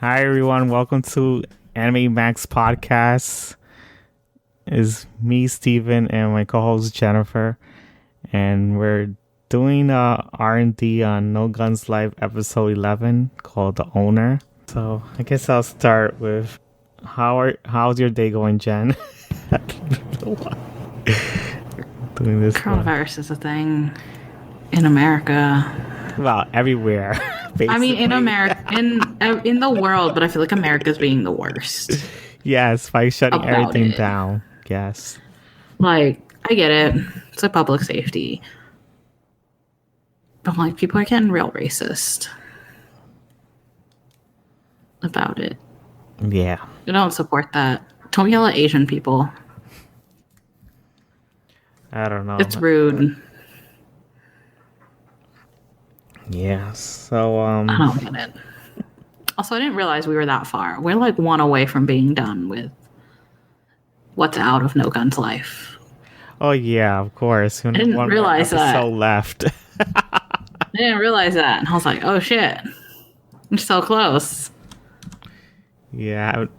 Hi everyone, welcome to Anime Max Podcast. It's me, Steven, and my co-host Jennifer, and we're doing R&D on No Guns Live episode 11 called The Owner. So I guess I'll start with how's your day going, Jen? I don't know why. Doing this Coronavirus is a thing in America. Well, everywhere. Basically. I mean, in America, in the world, but I feel like America's being the worst. Yes, by shutting everything down. Yes. Like, I get it. It's like public safety. But, like, people are getting real racist about it. Yeah. I don't support that. Don't yell at Asian people. I don't know. It's rude. Yeah, so I don't get it. Also, I didn't realize we were that far. We're like one away from being done with what's out of No Guns Life. Oh yeah, of course. I didn't realize that. So left. I didn't realize that, and I was like, "Oh shit, I'm so close." Yeah, I have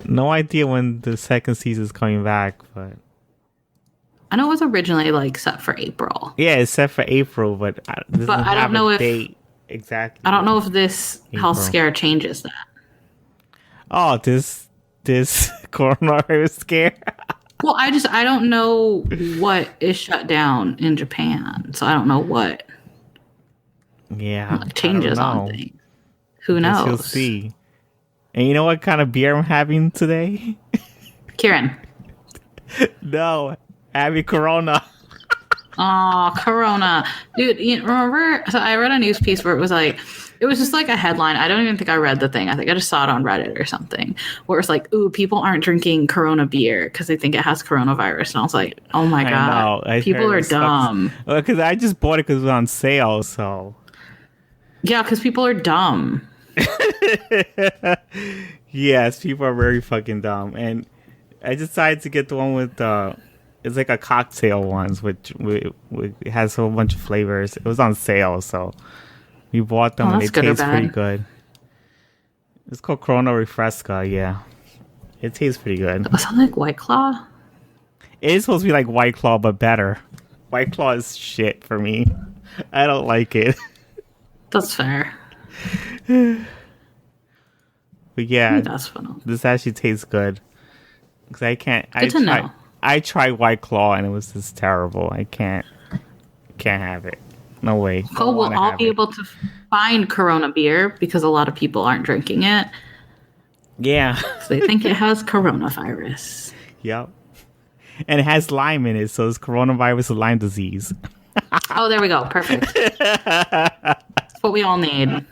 no idea when the second season is coming back, but I know it was originally like set for April. Yeah, it's set for April, but I don't know if date exactly. I don't know if this health scare changes that. Oh, this coronavirus scare. Well, I don't know what is shut down in Japan, so I don't know what. Yeah, changes on things. Who knows? You'll see. And you know what kind of beer I'm having today? Kieran. No. Abby Corona. Oh, Corona. Dude, remember? So I read a news piece where it was just like a headline. I don't even think I read the thing. I think I just saw it on Reddit or something where it's like, ooh, people aren't drinking Corona beer because they think it has coronavirus. And I was like, oh my God. People are dumb. Because I just bought it because it was on sale, so. Yeah, because people are dumb. Yes, people are very fucking dumb. And I decided to get the one with it's like a cocktail ones, which it has a whole bunch of flavors. It was on sale, so we bought them and they taste pretty good. It's called Corona Refresca, yeah. It tastes pretty good. Was that like White Claw? It is supposed to be like White Claw, but better. White Claw is shit for me. I don't like it. That's fair. But yeah, that's fun. This actually tastes good. Because I can't. know. I tried White Claw and it was just terrible. I can't have it. No way. Oh, we'll all be able to find Corona beer because a lot of people aren't drinking it. Yeah. So they think it has coronavirus. Yep. And it has Lyme in it, so it's coronavirus and Lyme disease. Oh, there we go. Perfect. That's what we all need.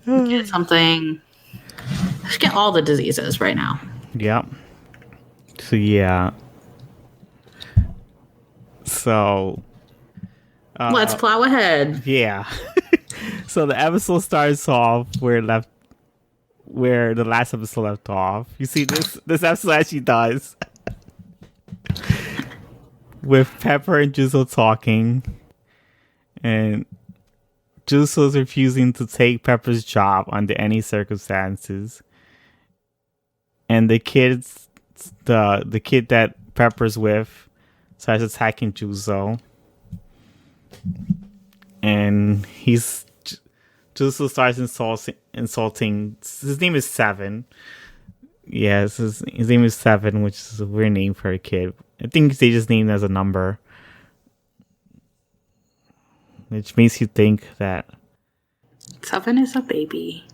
Get something. Let's get all the diseases right now. Yep. So yeah. So let's plow ahead. Yeah. So the episode starts off where the last episode left off. You see this episode actually does. With Pepper and Juzo talking, and Juzo's refusing to take Pepper's job under any circumstances. And the kid that Pepper's with starts attacking Juzo. And Juzo starts insulting. His name is Seven. Yes, his name is Seven, which is a weird name for a kid. I think they just named it as a number. Which makes you think that 7 is a baby.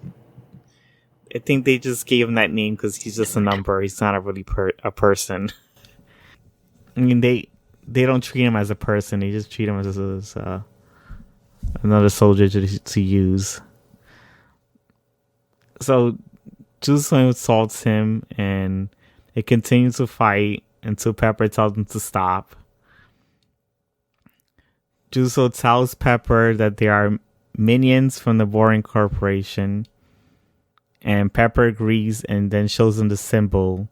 I think they just gave him that name because he's just a number. He's not a really a person. I mean, they don't treat him as a person. They just treat him as another soldier to use. So Juzo assaults him, and they continue to fight until Pepper tells them to stop. Juzo tells Pepper that they are minions from the Boring Corporation. And Pepper agrees and then shows him the symbol.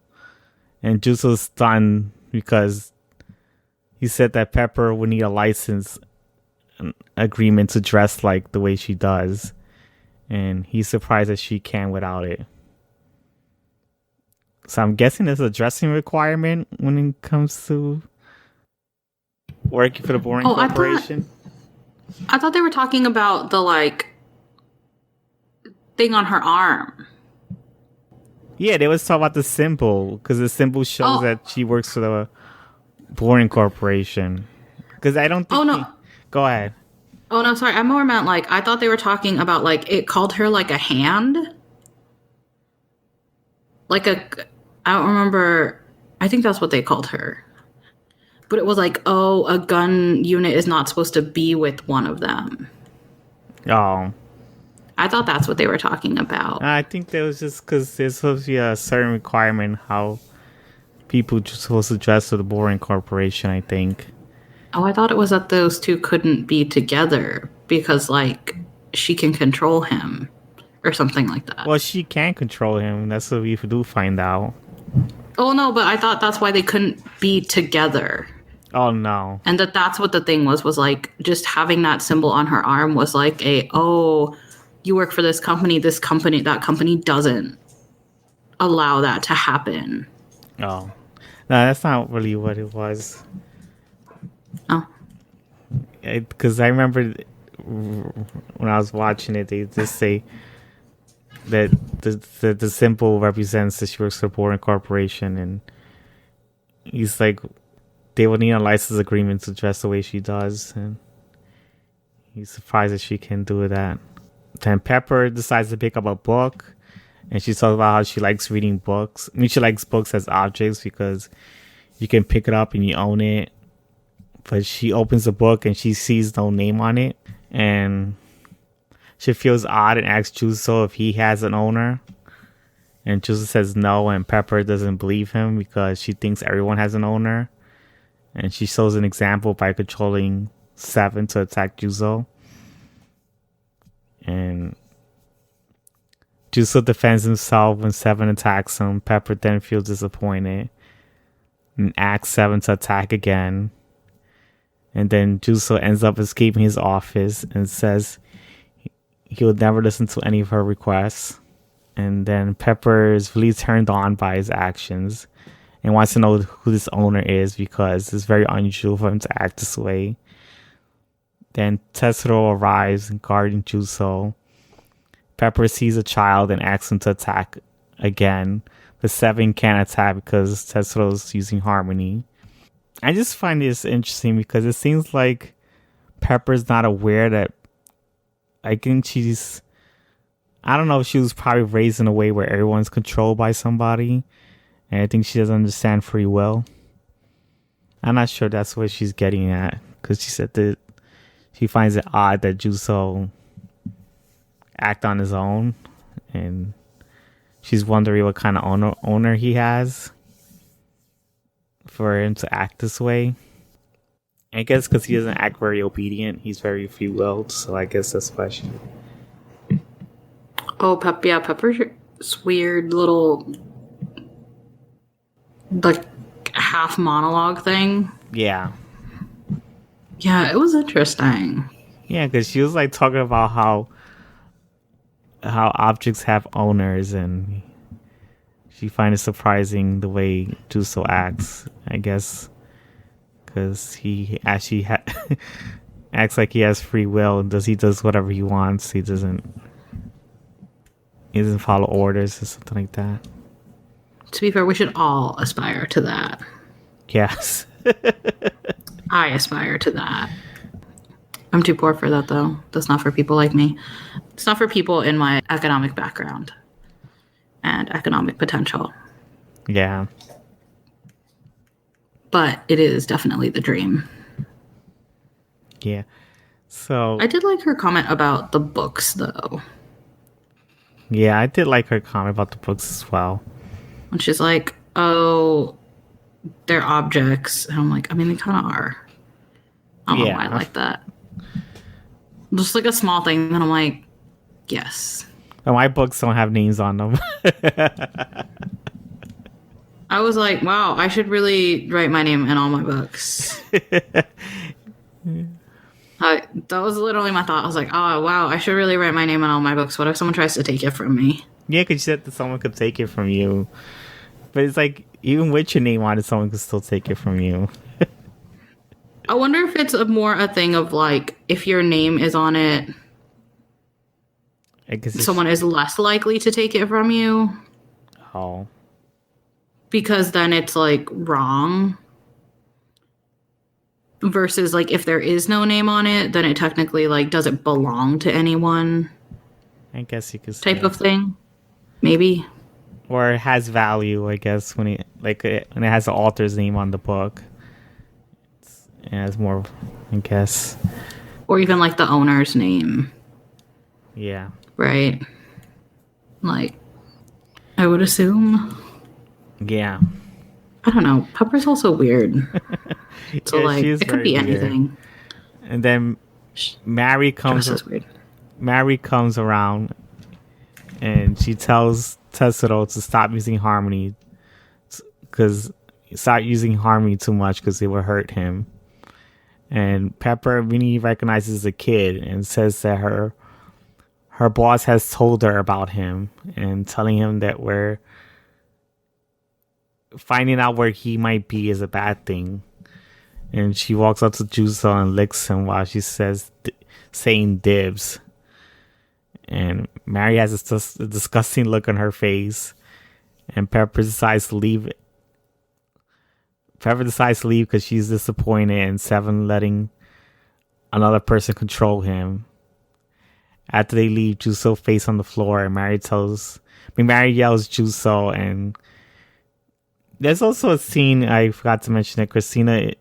And Juzo's stunned because he said that Pepper would need a license agreement to dress like the way she does. and he's surprised that she can without it. So I'm guessing there's a dressing requirement when it comes to working for the Boring Oh, Corporation. I thought they were talking about the like thing on her arm. Yeah, they was talking about the symbol because the symbol shows that she works for the Boring Corporation. Because I don't think. Oh no. Go ahead. Oh no, sorry. I more meant like I thought they were talking about like it called her like a hand. Like I don't remember. I think that's what they called her. But it was like, oh, a gun unit is not supposed to be with one of them. Oh. I thought that's what they were talking about. I think that was just because there's supposed to be a certain requirement how people are supposed to dress for the Boring Corporation, I think. Oh, I thought it was that those two couldn't be together because, like, she can control him or something like that. Well, she can control him. That's what we do find out. Oh, no, but I thought that's why they couldn't be together. Oh, no. And that's what the thing was like, just having that symbol on her arm was like you work for this company, that company doesn't allow that to happen. Oh. No, that's not really what it was. Oh. Because I remember when I was watching it, they just say that the symbol represents that she works for a Boring Corporation, and he's like, they would need a license agreement to dress the way she does, and he's surprised that she can do that. Then Pepper decides to pick up a book, and she talks about how she likes reading books. I mean, she likes books as objects because you can pick it up and you own it. But she opens the book and she sees no name on it, and she feels odd and asks Juzo if he has an owner. And Juzo says no, and Pepper doesn't believe him because she thinks everyone has an owner. And she shows an example by controlling Seven to attack Juzo. And Juzo defends himself when Seven attacks him. Pepper then feels disappointed and asks Seven to attack again. And then Juzo ends up escaping his office and says he would never listen to any of her requests. And then Pepper is really turned on by his actions and wants to know who this owner is because it's very unusual for him to act this way. Then Tetsuro arrives guarding Juzo. Pepper sees a child and asks him to attack again. But Seven can't attack because Tetsuro's using Harmony. I just find this interesting because it seems like Pepper's not aware that I think she's... I don't know if she was probably raised in a way where everyone's controlled by somebody. And I think she doesn't understand free will. I'm not sure that's what she's getting at. Because she said that she finds it odd that Juzo act on his own. And she's wondering what kind of owner he has for him to act this way. I guess because he doesn't act very obedient. He's very free-willed. So I guess that's why she... Oh, Pepper's weird little, like, half monologue thing. Yeah. Yeah, it was interesting. Yeah, because she was, like, talking about how objects have owners, and she finds it surprising the way Juzo acts, I guess. Because he actually acts like he has free will, and he does whatever he wants. He doesn't follow orders or something like that. To be fair, we should all aspire to that. Yes. I aspire to that. I'm too poor for that, though. That's not for people like me. It's not for people in my economic background and economic potential. Yeah. But it is definitely the dream. Yeah. So I did like her comment about the books, though. Yeah, I did like her comment about the books as well. When she's like, oh, they're objects. And I'm like, I mean, they kind of are. I don't know why I like that. Just like a small thing. And I'm like, yes. And my books don't have names on them. I was like, wow, I should really write my name in all my books. I That was literally my thought. I was like, oh, wow, I should really write my name on all my books. What if someone tries to take it from me? Yeah, because you said that someone could take it from you. But it's like, even with your name on it, someone could still take it from you. I wonder if it's more a thing of like, if your name is on it, I guess someone is less likely to take it from you. Oh. Because then it's like wrong. Versus like if there is no name on it, then it technically like doesn't belong to anyone. I guess you could say. Type of thing. Maybe. Or it has value, I guess, when when it has the author's name on the book. It has more, I guess. Or even like the owner's name. Yeah. Right? Like, I would assume. Yeah. I don't know. Pepper's also weird. So yeah, like, it could be weird. anything. And then Mary comes around and she tells Tessero to stop using Harmony because start using Harmony too much because it would hurt him. And Pepper really recognizes the kid and says that her boss has told her about him and telling him that we're finding out where he might be is a bad thing. And she walks up to Juzo and licks him while she saying dibs. And Mary has a disgusting look on her face. And Pepper decides to leave. Pepper decides to leave because she's disappointed in Seven letting another person control him. After they leave, Juzo face on the floor, and Mary yells Juzo. And there's also a scene I forgot to mention that Christina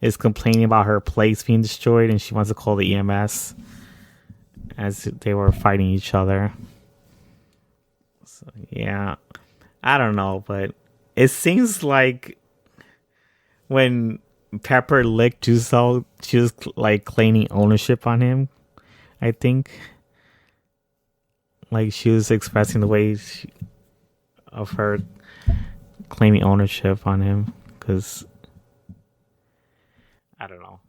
is complaining about her place being destroyed, and she wants to call the EMS as they were fighting each other. So yeah, I don't know, but it seems like when Pepper licked Juzo, she was like claiming ownership on him. I think, like she was expressing the way of her claiming ownership on him, because I don't know.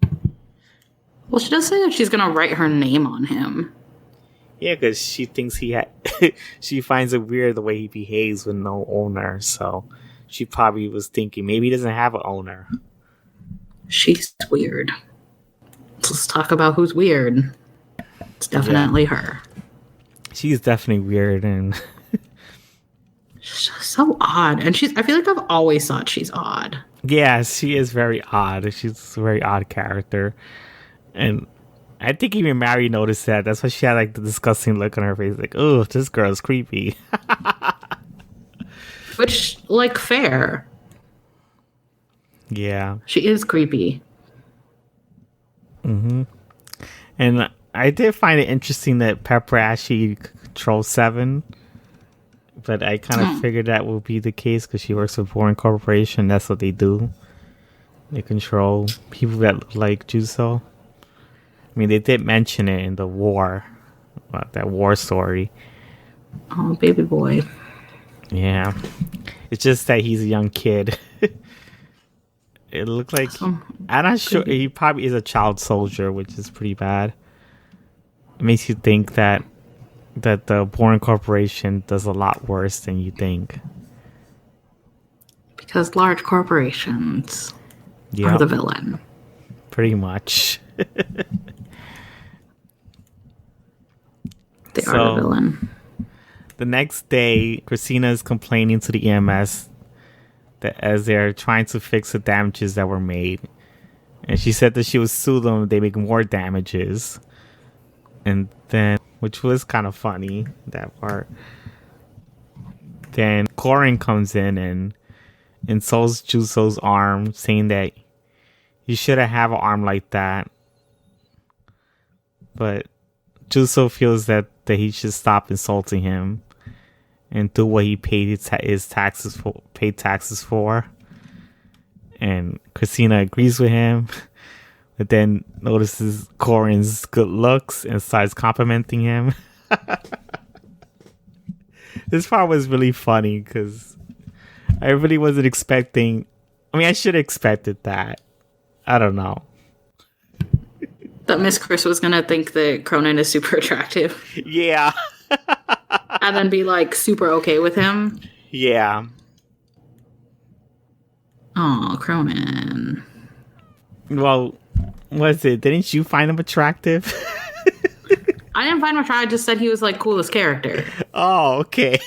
Well, she does say that she's gonna write her name on him. Yeah, because she thinks she finds it weird the way he behaves with no owner. So she probably was thinking maybe he doesn't have an owner. She's weird. Let's talk about who's weird. It's definitely her. She's definitely weird and she's so odd. And I feel like I've always thought she's odd. Yeah, she is very odd. She's a very odd character. And I think even Mary noticed that. That's why she had like the disgusting look on her face. Like, oh, this girl's creepy. Which, like, fair. Yeah. She is creepy. Mm-hmm. And I did find it interesting that Pepper actually controls Seven. But I kind of figured that would be the case because she works for Boring Corporation. That's what they do. They control people that look like Juzo. I mean, they did mention it in the war. That war story. Oh, baby boy. Yeah. It's just that he's a young kid. It looked like... I'm not sure. He probably is a child soldier, which is pretty bad. It makes you think that the Boring Corporation does a lot worse than you think. Because large corporations are the villain. Pretty much. They are the villain. The next day, Christina is complaining to the EMS that as they're trying to fix the damages that were made. And she said that she would sue them if they make more damages. And then, which was kind of funny, that part. Then Corin comes in and insults Juso's arm, saying that you shouldn't have an arm like that. But Juso feels that he should stop insulting him and do what he paid his taxes for. And Christina agrees with him, but then notices Corin's good looks and starts complimenting him. This part was really funny because I really wasn't expecting. I mean, I should have expected that. I don't know. That Miss Chris was gonna think that Cronin is super attractive Yeah. and then be like super okay with him. Yeah. Oh, Cronin. Well, what is it? Didn't you find him attractive? I didn't find him attractive. I just said he was like coolest character. Oh, okay.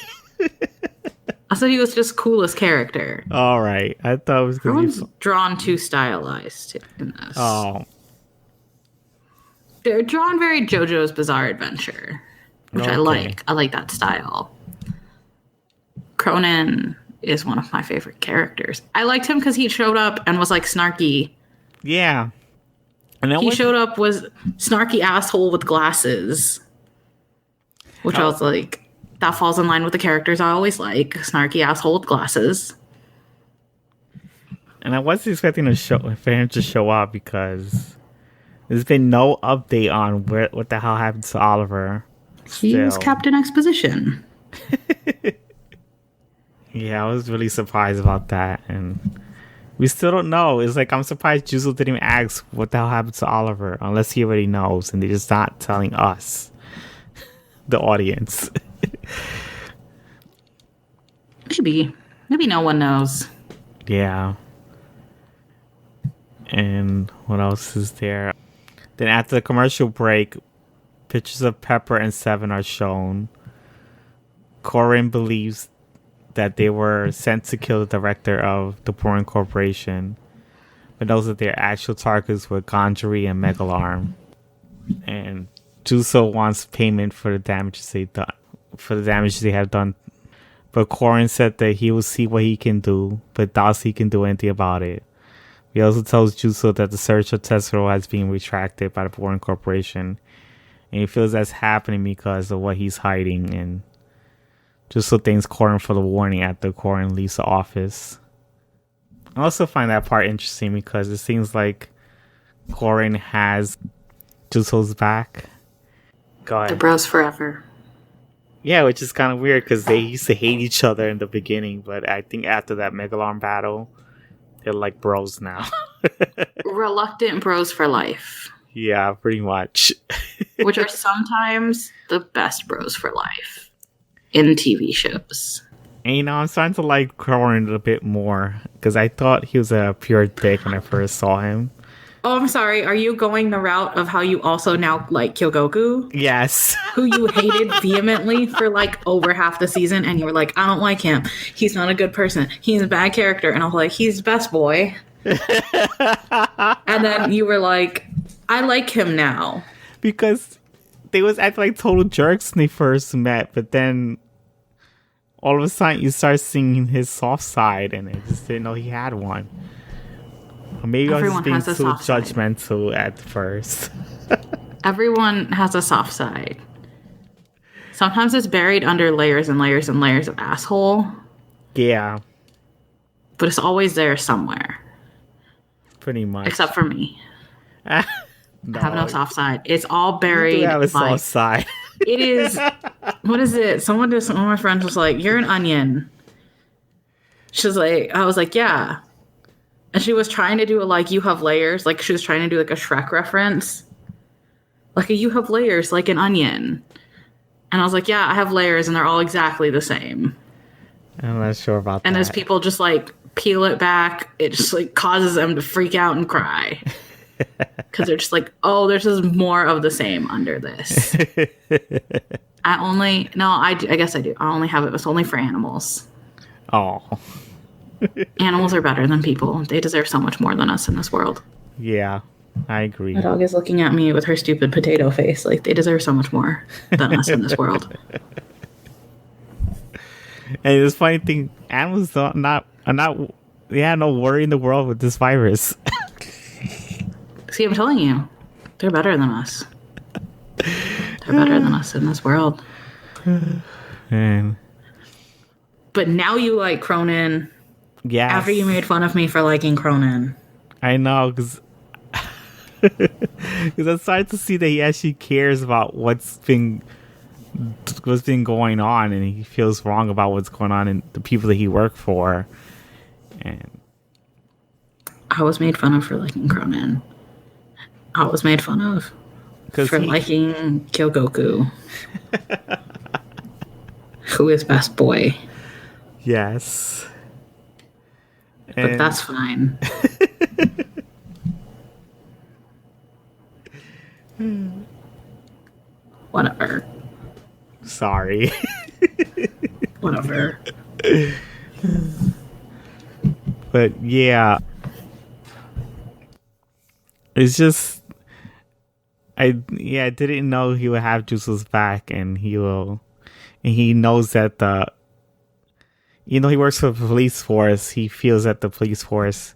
I said he was just coolest character. All right. I thought it was because Everyone's drawn too stylized in this. Oh. They're drawn very JoJo's Bizarre Adventure, which I like. I like that style. Cronin is one of my favorite characters. I liked him because he showed up and was like snarky. Yeah. And He showed up was snarky asshole with glasses, which I was like, that falls in line with the characters I always like. Snarky asshole with glasses. And I wasn't expecting for him to show up because there's been no update on what the hell happened to Oliver. He was Captain Exposition. Yeah, I was really surprised about that, and we still don't know. It's like I'm surprised Juzo didn't even ask what the hell happened to Oliver, unless he already knows, and they're just not telling us, the audience. Maybe no one knows. Yeah. And what else is there? Then after the commercial break, pictures of Pepper and Seven are shown. Corin believes that they were sent to kill the director of the Boring Corporation, but knows that their actual targets were Gondry and Megalarm. And Juso wants payment for the damage they have done. But Corin said that he will see what he can do, but doubts he can do anything about it. He also tells Juso that the search of Tessero has been retracted by the Boring Corporation, and he feels that's happening because of what he's hiding, and Juso thanks Corin for the warning after Corin leaves the office. I also find that part interesting because it seems like Corin has Juso's back. Go ahead. The bros forever. Yeah, which is kind of weird because they used to hate each other in the beginning, but I think after that Megalarm battle, they're like bros now. Reluctant bros for life. Yeah, pretty much. Which are sometimes the best bros for life in TV shows. And I'm starting to like Corin a bit more because I thought he was a pure dick when I first saw him. Oh, I'm sorry. Are you going the route of how you also now like Kyogoku? Yes. Who you hated vehemently for like over half the season, and you were like, I don't like him. He's not a good person. He's a bad character. And I was like, he's best boy. And then you were like, I like him now. Because they was acting like total jerks when they first met, but then all of a sudden you start seeing his soft side, and I just didn't know he had one. Or maybe Everyone I was has just being a too soft side. judgmental at first. Everyone has a soft side. Sometimes it's buried under layers and layers and layers of asshole, Yeah, but it's always there somewhere. pretty much. Except for me. No, I have no soft side. It's all you buried. do have a like, soft side. it is. What is it? One of my friends was like, "You're an onion." She's like, I was like, "Yeah," and she was trying to do a like, "You have layers." Like she was trying to do like a Shrek reference, like you have layers like an onion. And I was like, "Yeah, I have layers, and they're all exactly the same." I'm not sure about that. And as people just like peel it back, it just like causes them to freak out and cry. Because they're just like, oh, there's just more of the same under this. I guess I do. I only have it. It's only for animals. Oh. Animals are better than people. They deserve so much more than us in this world. Yeah, I agree. My dog is looking at me with her stupid potato face. Like, they deserve so much more than us in this world. And this funny thing, animals are not, they have no worry in the world with this virus. See, I'm telling you, they're better than us. They're better than us in this world. And But now you like Cronin. yeah, After you made fun of me for liking Cronin. I know, because I'm starting to see that he actually cares about what's been going on, and he feels wrong about what's going on in the people that he worked for. And I was made fun of for liking Cronin. I was made fun of for liking Kyogoku, who is best boy. Yes. But that's fine. Whatever. Sorry. Whatever. But yeah. It's just I didn't know he would have Juice's back, and he knows that he works for the police force. He feels that the police force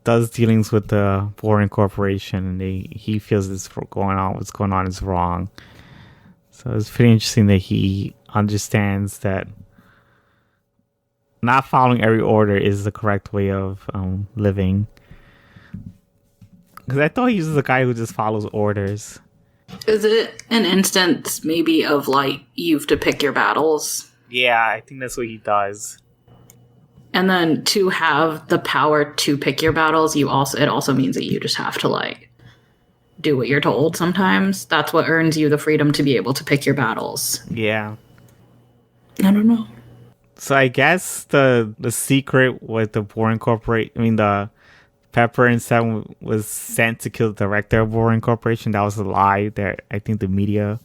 does dealings with the Boring Corporation, and he feels what's going on is wrong. So it's pretty interesting that he understands that not following every order is the correct way of living. Because I thought he was the guy who just follows orders. Is it an instance maybe of like you have to pick your battles? Yeah, I think that's what he does. And then to have the power to pick your battles, it also means that you just have to like do what you're told sometimes. That's what earns you the freedom to be able to pick your battles. Yeah. I don't know. So I guess the secret with the Boring Corporation, the Pepper and Seven was sent to kill the director of Boring Corporation. That was a lie that I think the media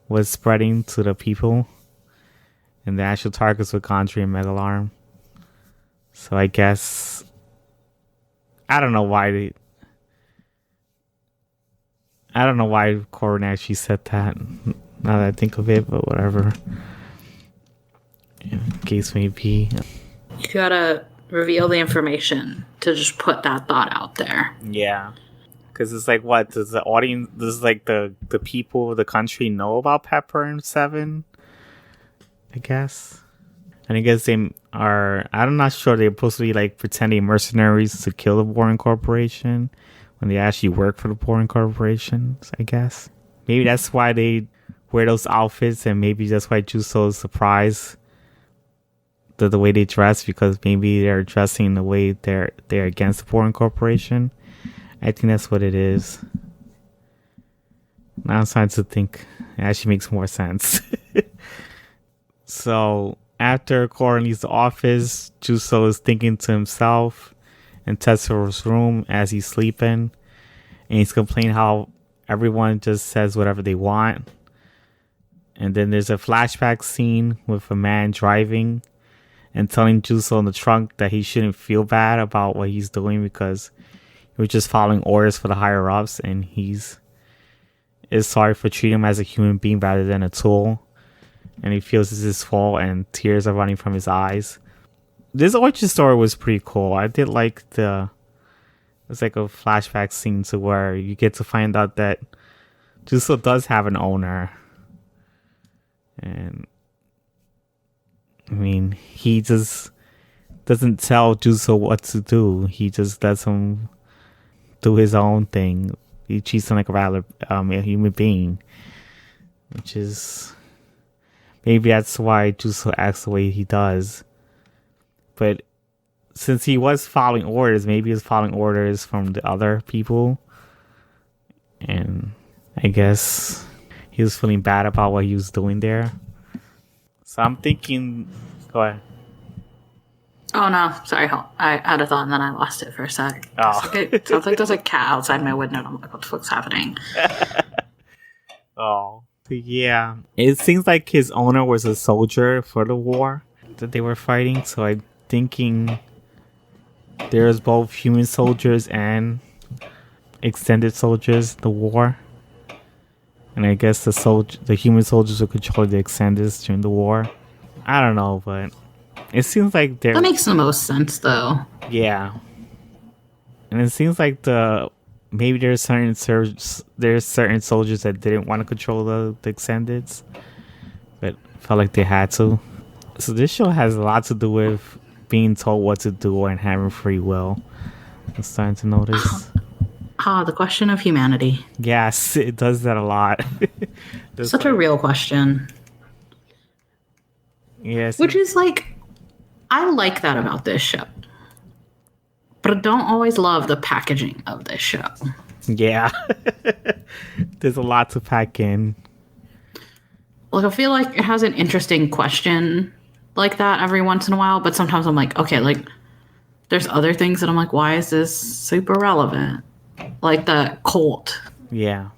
was spreading to the people. And the actual targets were Gondry and Megalarm. So I guess I don't know why Corin actually said that. Now that I think of it, but whatever. Case may be. You gotta reveal the information to just put that thought out there. Yeah. Because it's like, what? Does the audience, does like the people of the country know about Pepper and Seven? I guess. And I guess they are, I'm not sure, they're supposed to be like pretending mercenaries to kill the Boring Corporation when they actually work for the Boring Corporation, I guess. Maybe that's why they wear those outfits, and maybe that's why Juso is surprised the way they dress, because maybe they're dressing the way they're against the Boring Corporation. I think that's what it is. Now I'm starting to think it actually makes more sense. So after Corin leaves the office, Juso is thinking to himself in Tetsuro's room as he's sleeping, and he's complaining how everyone just says whatever they want. And then there's a flashback scene with a man driving and telling Juso in the trunk that he shouldn't feel bad about what he's doing because he was just following orders for the higher ups, and is sorry for treating him as a human being rather than a tool. And he feels it's his fault, and tears are running from his eyes. This origin story was pretty cool. I did like it's like a flashback scene to where you get to find out that Juso does have an owner. And he just doesn't tell Juso what to do. He just lets him do his own thing. He treats him like a human being, which is maybe that's why Juso acts the way he does. But since he was following orders, maybe he was following orders from the other people, and I guess he was feeling bad about what he was doing there. So I'm thinking, go ahead. Oh no, sorry. I had a thought and then I lost it for a sec. Oh. It sounds like there's a cat outside my window and I'm like, what the fuck's happening? Oh. Yeah. It seems like his owner was a soldier for the war that they were fighting. So I'm thinking there's both human soldiers and extended soldiers in the war. And I guess the human soldiers will control the extendeds during the war. I don't know, but it seems like that makes the most sense, though. Yeah, and it seems like maybe there's certain soldiers that didn't want to control the extendeds, but felt like they had to. So this show has a lot to do with being told what to do and having free will. I'm starting to notice. The question of humanity. Yes, it does that a lot. Such a real question. Yes. Which is like, I like that about this show. But I don't always love the packaging of this show. Yeah. There's a lot to pack in. Like, I feel like it has an interesting question like that every once in a while, but sometimes I'm like, okay, like, there's other things that I'm like, why is this super relevant? Like the Colt. Yeah.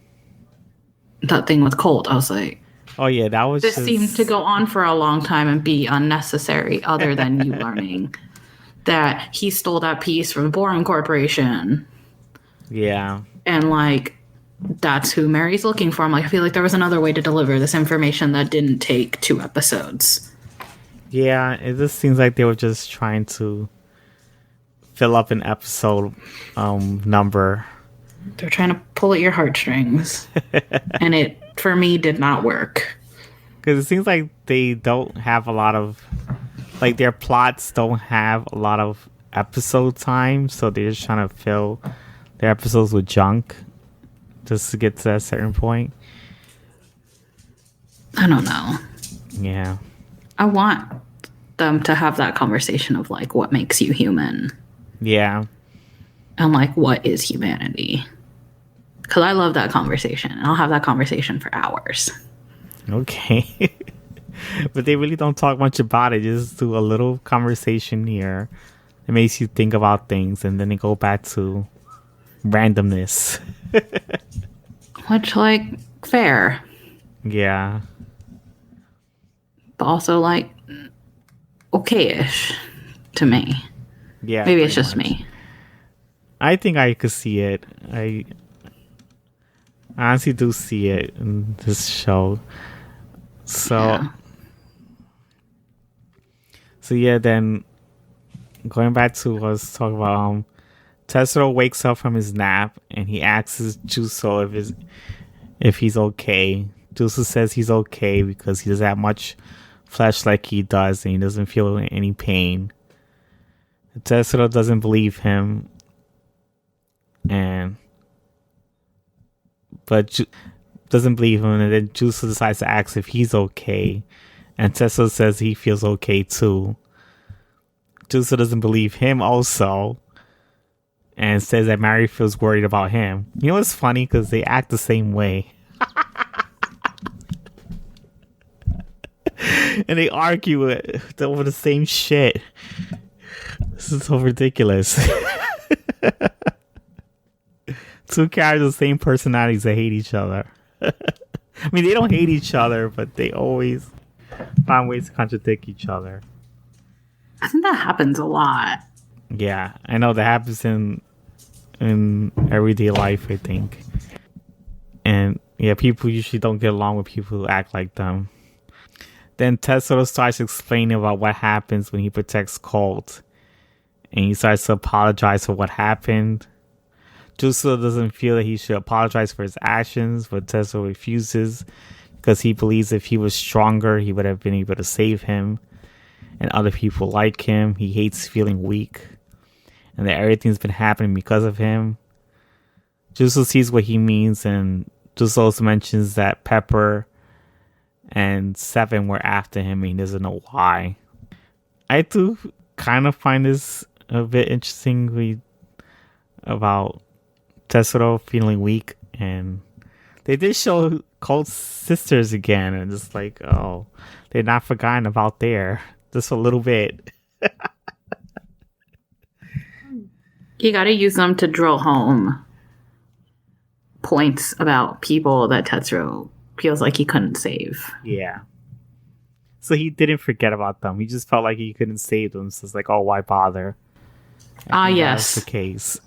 That thing with Colt. I was like, oh yeah, that was this seemed to go on for a long time and be unnecessary, other than you learning that he stole that piece from the Boring Corporation. Yeah. And like, that's who Mary's looking for. I'm like, I feel like there was another way to deliver this information that didn't take 2 episodes. Yeah, it just seems like they were just trying to fill up an episode number. They're trying to pull at your heartstrings. And it, for me, did not work. Because it seems like they don't have a lot of, like, their plots don't have a lot of episode time, so they're just trying to fill their episodes with junk just to get to that certain point. I don't know. Yeah. I want them to have that conversation of like, what makes you human? Yeah. And like, what is humanity? Because I love that conversation, and I'll have that conversation for hours. Okay. But they really don't talk much about it. Just do a little conversation here. It makes you think about things, and then they go back to randomness. Which, like, fair. Yeah. But also, like, okay-ish to me. Yeah. Maybe it's pretty just much. me. I think I could see it. I honestly do see it in this show. So, yeah, then going back to what I was talking about, Tessero wakes up from his nap and he asks Juso if he's okay. Juso says he's okay because he doesn't have much flesh like he does and he doesn't feel any pain. Tessero doesn't believe him, but doesn't believe him, and then Juso decides to ask if he's okay, and Tessero says he feels okay too. Juso doesn't believe him also, and says that Mary feels worried about him. You know what's funny? Because they act the same way. And they argue over the same shit. This is so ridiculous. 2 characters, same personalities that hate each other. I mean, they don't hate each other, but they always find ways to contradict each other. I think that happens a lot. Yeah, I know that happens in everyday life, I think. And yeah, people usually don't get along with people who act like them. Then Tessero starts explaining about what happens when he protects Colt. And he starts to apologize for what happened. Juso doesn't feel that he should apologize for his actions, but Tessero refuses because he believes if he was stronger, he would have been able to save him and other people like him. He hates feeling weak and that everything's been happening because of him. Juso sees what he means, and Juso also mentions that Pepper and Seven were after him and he doesn't know why. I do kind of find this a bit interesting about Tessero feeling weak, and they did show Colt's sisters again, and it's like, oh, they're not forgotten about there just a little bit. You gotta use them to drill home points about people that Tetsuro feels like he couldn't save. Yeah. So he didn't forget about them. He just felt like he couldn't save them. So it's like, oh, why bother? Yes. That's the case.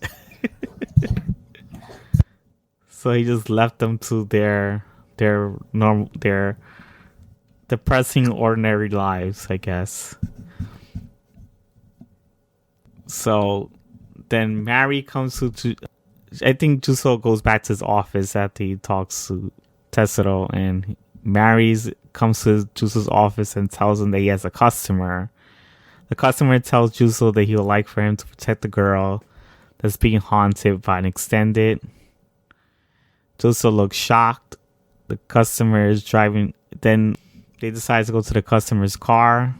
So he just left them to their depressing, ordinary lives, I guess. So then Mary comes to I think Juso goes back to his office after he talks to Tessero, and Mary comes to Juso's office and tells him that he has a customer. The customer tells Juso that he would like for him to protect the girl that's being haunted by an extended. Juso looks shocked. The customer is driving. Then they decide to go to the customer's car.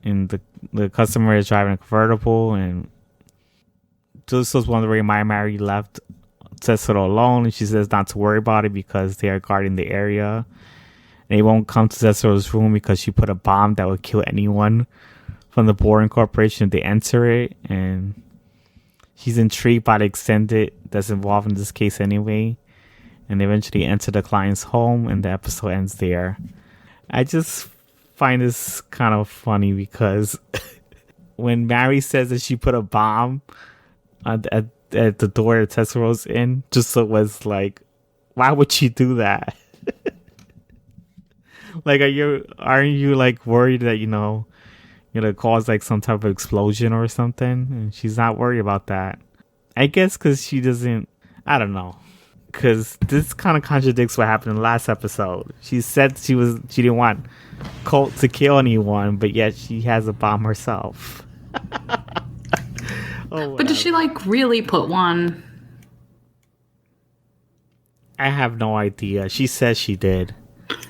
And the customer is driving a convertible. And Juso's wondering why Mary left Cicero alone, and she says not to worry about it because they are guarding the area. And they won't come to Cicero's room because she put a bomb that would kill anyone from the Boring Corporation if they enter it. And she's intrigued by the extended that's involved in this case anyway. And they eventually enter the client's home, and the episode ends there. I just find this kind of funny because when Mary says that she put a bomb at the door that Tessero's in, Juso was like, why would she do that? Like, aren't you like worried that, cause like some type of explosion or something? And she's not worried about that. I guess because she doesn't, I don't know. Because this kind of contradicts what happened in the last episode. She said she didn't want Colt to kill anyone, but yet she has a bomb herself. But did she like really put one? I have no idea. She says she did.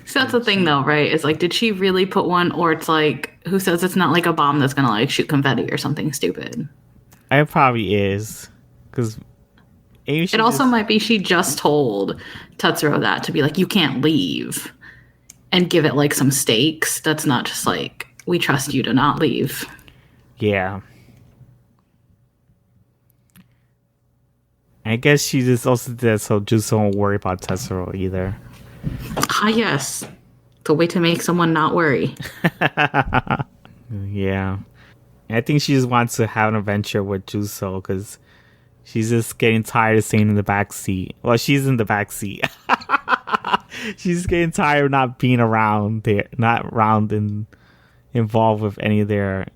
So that's the thing though, right? It's like, did she really put one? Or it's like, who says it's not like a bomb that's gonna like shoot confetti or something stupid? It probably is. Because it also might be she just told Tetsuro that to be like, you can't leave, and give it like some stakes. That's not just like, we trust you to not leave. Yeah. I guess she just also did that so Juso won't worry about Tetsuro either. Ah, yes. The way to make someone not worry. Yeah. I think she just wants to have an adventure with Juso because she's just getting tired of staying in the back seat. Well, she's in the back seat. She's getting tired of not being around there, not around and involved with any of their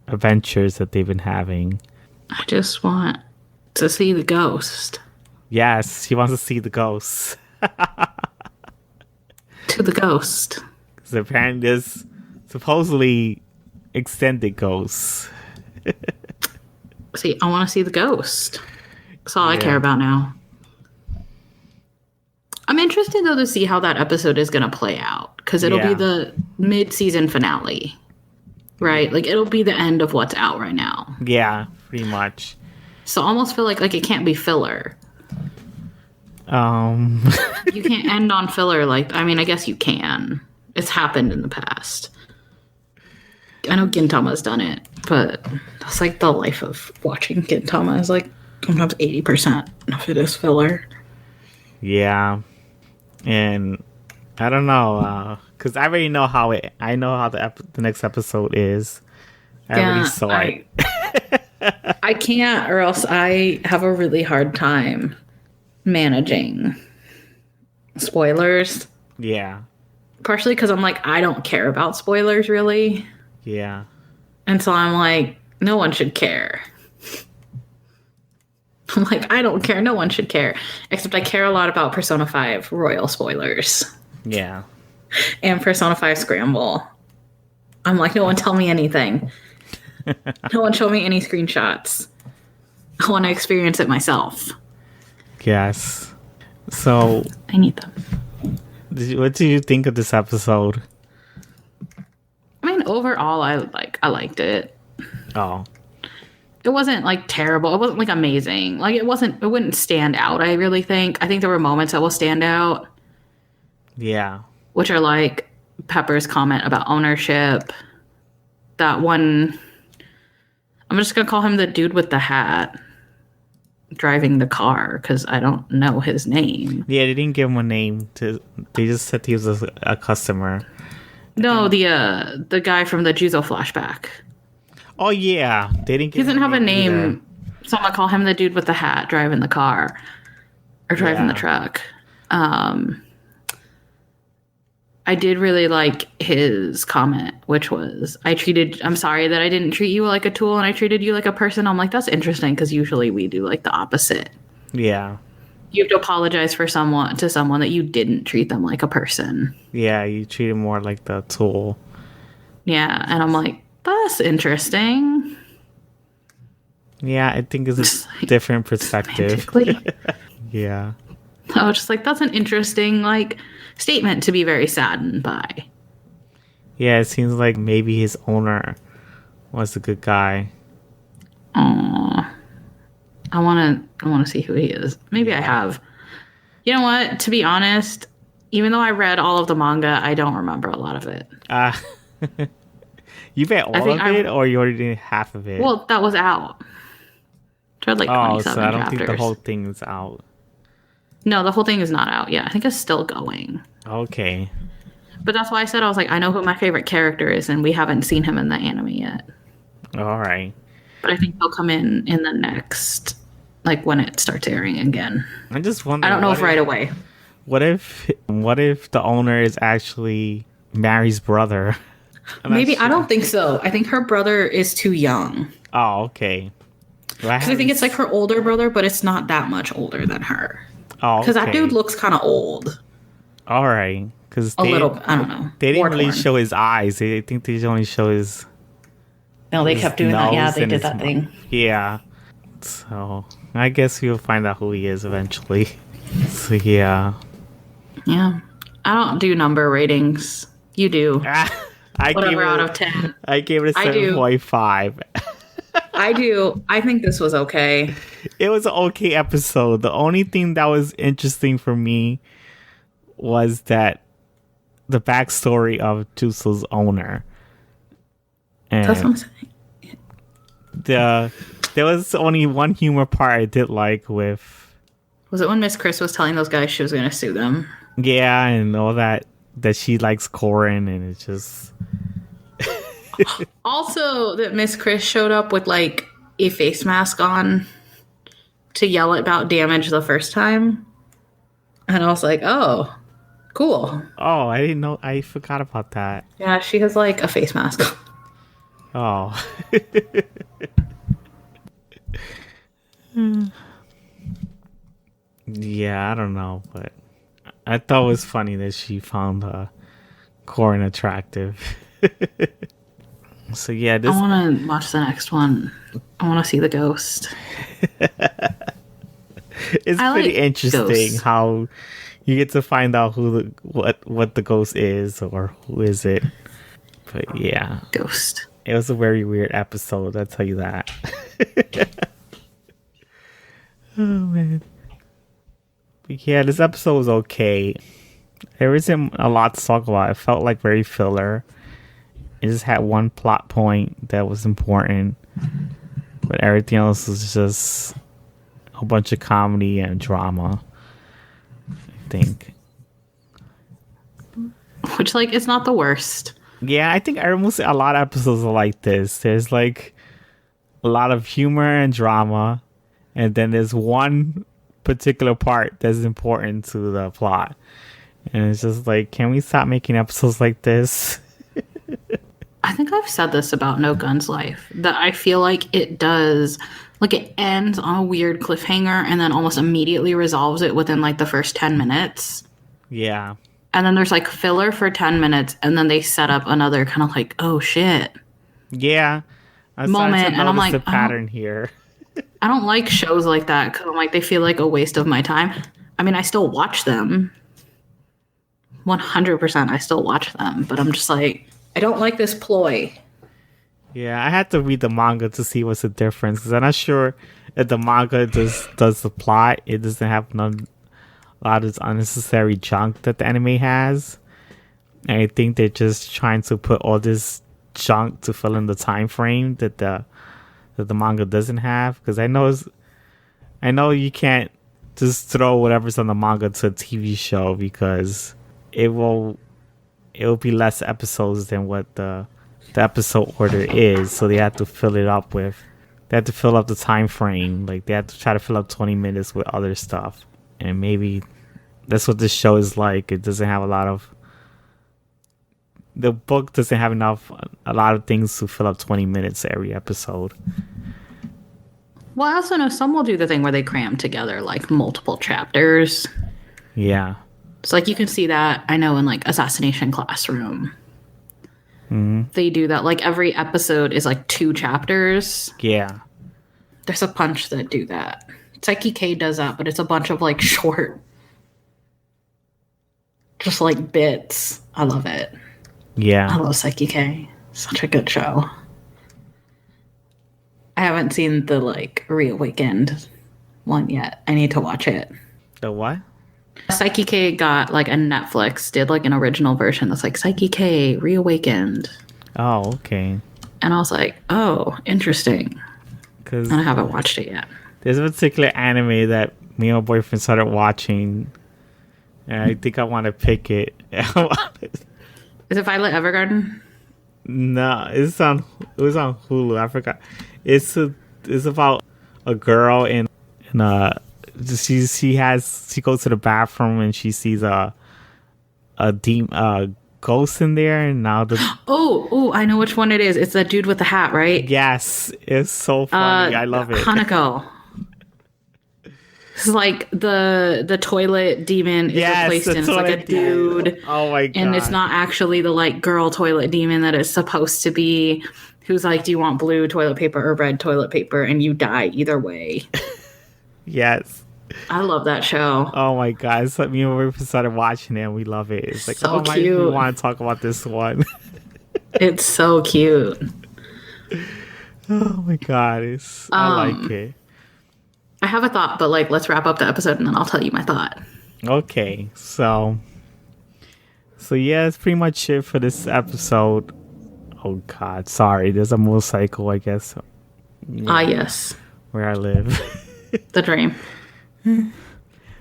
adventures that they've been having. I just want to see the ghost. Yes, she wants to see the ghost. To the ghost. Because apparently there's supposedly extended ghosts. See, I want to see the ghost. That's all I care about now. I'm interested, though, to see how that episode is going to play out. Because it'll be the mid-season finale. Right? Like, it'll be the end of what's out right now. Yeah, pretty much. So I almost feel like it can't be filler. You can't end on filler. Like, I mean, I guess you can. It's happened in the past. I know Gintama's done it, but that's like the life of watching Gintama is like sometimes 80% of it is filler. Yeah. And I don't know, because I already know how I know how the next episode is. I already saw it. I can't, or else I have a really hard time managing spoilers. Yeah. Partially because I'm like, I don't care about spoilers really. Yeah. And so I'm like, no one should care. I'm like, I don't care. No one should care. Except I care a lot about Persona 5 Royal spoilers. Yeah. And Persona 5 Scramble. I'm like, no one tell me anything. No one show me any screenshots. I want to experience it myself. Yes. So I need them. What do you think of this episode? I mean, overall, I liked it. Oh. It wasn't like terrible. It wasn't like amazing. Like it wouldn't stand out, I really think. I think there were moments that will stand out. Yeah. Which are like Pepper's comment about ownership. That one, I'm just going to call him the dude with the hat driving the car because I don't know his name. Yeah, they didn't give him a name. They just said he was a customer. No, the guy from the Juzo flashback. Oh, yeah. They didn't give He doesn't have a name. Either. So I'm going to call him the dude with the hat driving the car. Or driving the truck. I did really like his comment, which was, I'm sorry that I didn't treat you like a tool and I treated you like a person. I'm like, that's interesting because usually we do like the opposite. Yeah. You have to apologize to someone that you didn't treat them like a person. Yeah, you treat him more like the tool. Yeah, and I'm like, that's interesting. Yeah, I think it's a different perspective. Yeah. I was just like, that's an interesting, like, statement to be very saddened by. Yeah, it seems like maybe his owner was a good guy. Aww. I want to see who he is. Maybe I have. You know what? To be honest, even though I read all of the manga, I don't remember a lot of it. You read I all think of it, or you already did half of it? well, that was out. I read like Oh, so 27 I don't chapters. think the whole thing is out. No, the whole thing is not out yet. I think it's still going. Okay. But that's why I said I was like, I know who my favorite character is, and we haven't seen him in the anime yet. All right. But I think he'll come in the next, like when it starts airing again. I just wonder. I don't know if right away. What if the owner is actually Mary's brother? Maybe I don't think so. I think her brother is too young. Oh, okay. Because I think it's like her older brother, but it's not that much older than her. Oh, because that dude looks kind of old. All right, because a little. I don't know. They didn't really show his eyes. I think they only show his. No, they kept doing that. Yeah, they did that thing. Yeah. So I guess we'll find out who he is eventually. So yeah. Yeah, I don't do number ratings. You do. Whatever out of 10. I gave it a 7.5. I do. I think this was okay. It was an okay episode. The only thing that was interesting for me was that the backstory of Jutsu's owner. And that's what I'm saying. There was only one humor part I did like with. Was it when Miss Chris was telling those guys she was going to sue them? Yeah, and all that she likes Corin, and it's just. Also, that Miss Chris showed up with like a face mask on to yell about damage the first time. And I was like, oh, cool. Oh, I didn't know. I forgot about that. Yeah, she has like a face mask. Oh. Yeah, I don't know, but I thought it was funny that she found Corin attractive. So yeah, I want to watch the next one. I want to see the ghost. It's pretty interesting how you get to find out what the ghost is or who is it. But yeah, ghost. It was a very weird episode. I'll tell you that. Oh man. But yeah, this episode was okay. There isn't a lot to talk about. It felt like very filler. It just had one plot point that was important, but everything else was just a bunch of comedy and drama, I think. Which, like, it's not the worst. Yeah, I think almost a lot of episodes are like this. There's, like, a lot of humor and drama, and then there's one particular part that's important to the plot. And it's just like, can we stop making episodes like this? I think I've said this about No Guns Life, that I feel like it does, like it ends on a weird cliffhanger and then almost immediately resolves it within like the first 10 minutes. Yeah. And then there's like filler for 10 minutes and then they set up another kind of like, oh shit. Yeah. Moment. And I'm like, the pattern here. I don't like shows like that because I'm like, they feel like a waste of my time. I mean, I still watch them. 100% I still watch them, but I'm just like, I don't like this ploy. Yeah, I had to read the manga to see what's the difference because I'm not sure if the manga does the plot. It doesn't have a lot of this unnecessary junk that the anime has. And I think they're just trying to put all this junk to fill in the time frame that the manga doesn't have. Because I know you can't just throw whatever's on the manga to a TV show because it will be less episodes than what the episode order is, so they have to fill it up with. They have to fill up the time frame. Like they have to try to fill up 20 minutes with other stuff, and maybe that's what this show is like. It doesn't have a lot of. The book doesn't have a lot of things to fill up 20 minutes every episode. Well, I also know some will do the thing where they cram together like multiple chapters. Yeah. So like you can see that, I know, in like Assassination Classroom. Mm-hmm. They do that. Like every episode is like 2 chapters. Yeah. There's a bunch that do that. Psyche K does that, but it's a bunch of like short, just like bits. I love it. Yeah. I love Psyche K. Such a good show. I haven't seen the like Reawakened one yet. I need to watch it. The what? Psyche K got like a Netflix, did like an original version that's like Psyche K Reawakened. Oh, okay. And I was like, oh, interesting. Because And I haven't watched it yet. there's a particular anime that me and my boyfriend started watching, and I think I want to pick it. Is it Violet Evergarden? No, it was on Hulu. I forgot. It's about a girl and she goes to the bathroom and she sees a ghost in there, and now the Oh, I know which one it is. It's that dude with the hat, right? yes, it's so funny. I love it. Hanako. It's like the toilet demon is Yes, replaced the in. It's like a toilet demon. dude. Oh my god! And it's not actually the like girl toilet demon that it's supposed to be. Who's like, do you want blue toilet paper or red toilet paper? And you die either way. Yes. I love that show. Oh my god! It's like me and we started watching it, and we love it. It's like, So oh my, cute. we want to talk about this one. It's so cute. Oh my god! I like it. I have a thought, but like, let's wrap up the episode and then I'll tell you my thought. Okay, so yeah, that's pretty much it for this episode. Oh god, sorry. There's a motorcycle, I guess. Ah, yes. Where I live. The dream.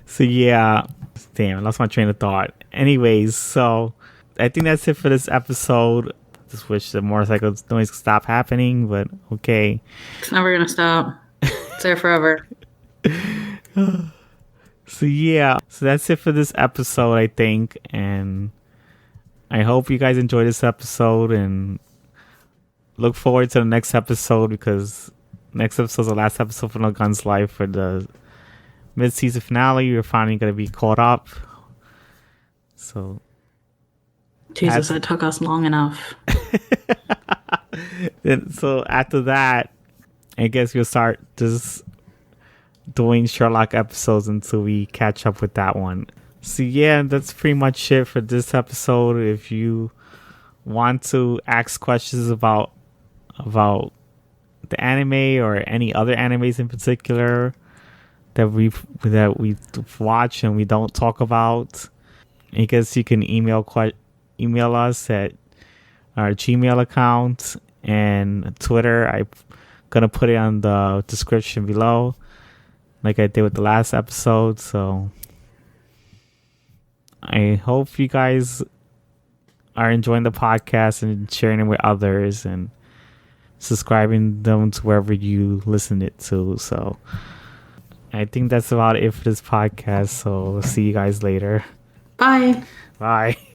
So yeah, damn, I lost my train of thought. Anyways, so I think that's it for this episode. Just wish the motorcycle noise could stop happening, but okay. It's never gonna stop. It's there forever. So yeah, so that's it for this episode, I think, and I hope you guys enjoyed this episode and look forward to the next episode, because next episode is the last episode for No Guns Life for the mid-season finale. We're finally going to be caught up. So Jesus, it took us long enough. so after that, I guess we'll start just doing Sherlock episodes until we catch up with that one. So yeah, that's pretty much it for this episode. If you want to ask questions about the anime or any other animes in particular that we watch and we don't talk about, I guess you can email us at our Gmail account and Twitter. I'm gonna put it on the description below, like I did with the last episode. So I hope you guys are enjoying the podcast and sharing it with others and subscribing them to wherever you listen it to. So I think that's about it for this podcast. So see you guys later. Bye. Bye.